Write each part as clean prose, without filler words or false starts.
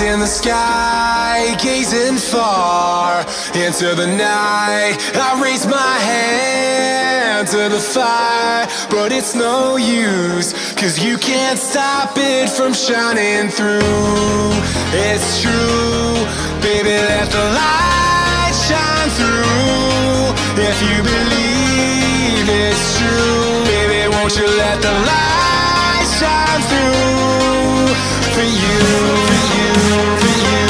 In the sky, gazing far into the night, I raise my hand to the fire, but it's no use, 'cause you can't stop it from shining through. It's true, baby, let the light shine through. If you believe it's true, baby, won't you let the light shine through for you, for you, for you,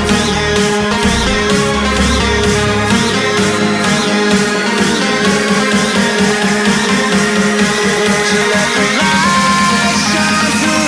for you, for you, for you, for you, for you, won't you let the light shine through?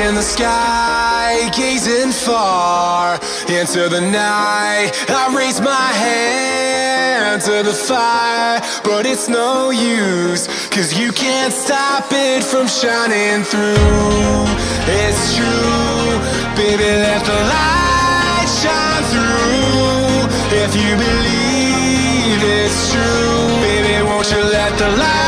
In the sky, gazing far into the night, I raise my hand to the fire, but it's no use, 'cause you can't stop it from shining through. It's true, baby, let the light shine through. If you believe it's true, baby, won't you let the light